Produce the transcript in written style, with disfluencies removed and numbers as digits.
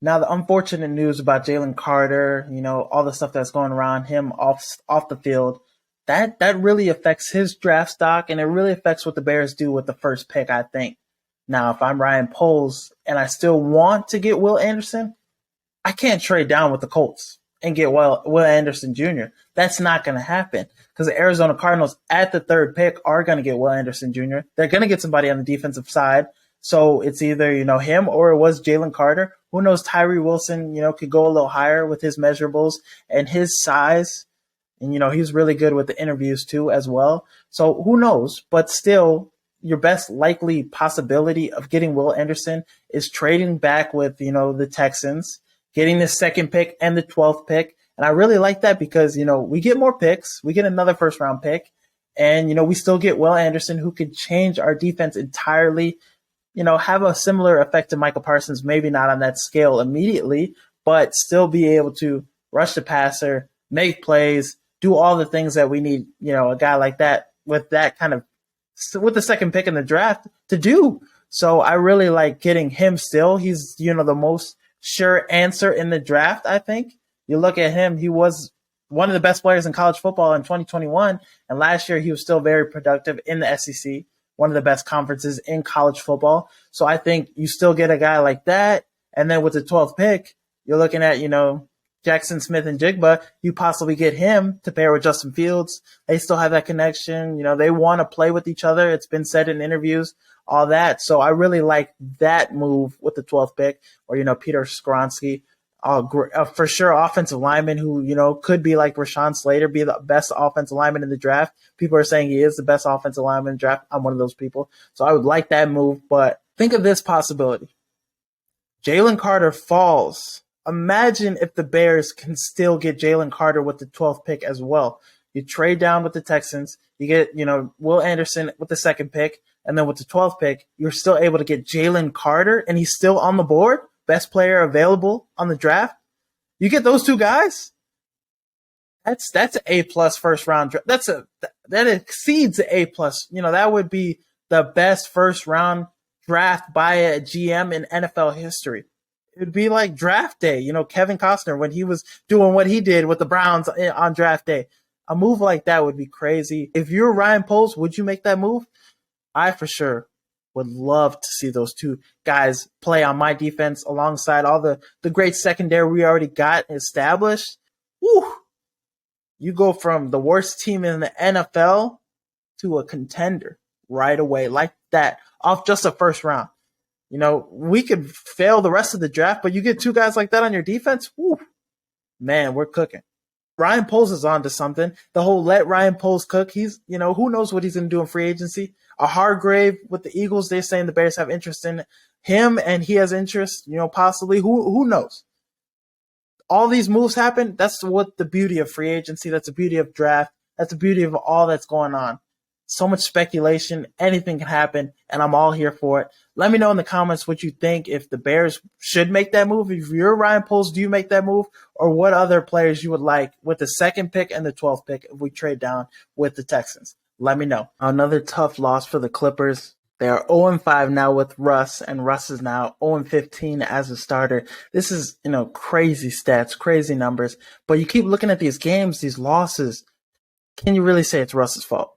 Now, the unfortunate news about Jalen Carter, all the stuff that's going around him off the field, that really affects his draft stock, and it really affects what the Bears do with the first pick, I think. Now, if I'm Ryan Poles and I still want to get Will Anderson, I can't trade down with the Colts and get Will Anderson Jr. That's not going to happen because the Arizona Cardinals at the third pick are going to get Will Anderson Jr. They're going to get somebody on the defensive side. So it's either, him or it was Jalen Carter. Who knows? Tyree Wilson, could go a little higher with his measurables and his size. And, he's really good with the interviews too as well. So who knows? But still, your best likely possibility of getting Will Anderson is trading back with, the Texans, getting the second pick and the 12th pick. And I really like that because, we get more picks. We get another first round pick. And, we still get Will Anderson who could change our defense entirely, have a similar effect to Michael Parsons, maybe not on that scale immediately, but still be able to rush the passer, make plays, do all the things that we need, a guy like that with that kind of, with the second pick in the draft to do. So I really like getting him still. He's, the most sure answer in the draft, I think. You look at him, he was one of the best players in college football in 2021. And last year he was still very productive in the SEC, one of the best conferences in college football. So I think you still get a guy like that. And then with the 12th pick, you're looking at, Jackson Smith and Jigba, you possibly get him to pair with Justin Fields. They still have that connection. They want to play with each other. It's been said in interviews, all that. So I really like that move with the 12th pick or, Peter Skronsky, for sure offensive lineman who, could be like Rashawn Slater, be the best offensive lineman in the draft. People are saying he is the best offensive lineman in the draft. I'm one of those people. So I would like that move. But think of this possibility. Jalen Carter falls. Imagine if the Bears can still get Jalen Carter with the 12th pick as well. You trade down with the Texans. You get, Will Anderson with the second pick. And then with the 12th pick, you're still able to get Jalen Carter, and he's still on the board. Best player available on the draft. You get those two guys. That's an A+ first round draft. That exceeds the A+. That would be the best first round draft by a GM in NFL history. It would be like draft day, Kevin Costner when he was doing what he did with the Browns on draft day. A move like that would be crazy. If you're Ryan Poles, would you make that move? I for sure would love to see those two guys play on my defense alongside all the great secondary we already got established. Woo! You go from the worst team in the NFL to a contender right away like that off just a first round. We could fail the rest of the draft, but you get two guys like that on your defense, woo, man, we're cooking. Ryan Poles is on to something. The whole let Ryan Poles cook. He's, who knows what he's going to do in free agency. A Hargrave with the Eagles, they're saying the Bears have interest in him and he has interest, possibly. Who knows? All these moves happen. That's what the beauty of free agency. That's the beauty of draft. That's the beauty of all that's going on. So much speculation. Anything can happen, and I'm all here for it. Let me know in the comments what you think, if the Bears should make that move. If you're Ryan Poles, do you make that move? Or what other players you would like with the second pick and the 12th pick if we trade down with the Texans? Let me know. Another tough loss for the Clippers. They are 0-5 now with Russ, and Russ is now 0-15 as a starter. This is, crazy stats, crazy numbers. But you keep looking at these games, these losses. Can you really say it's Russ's fault?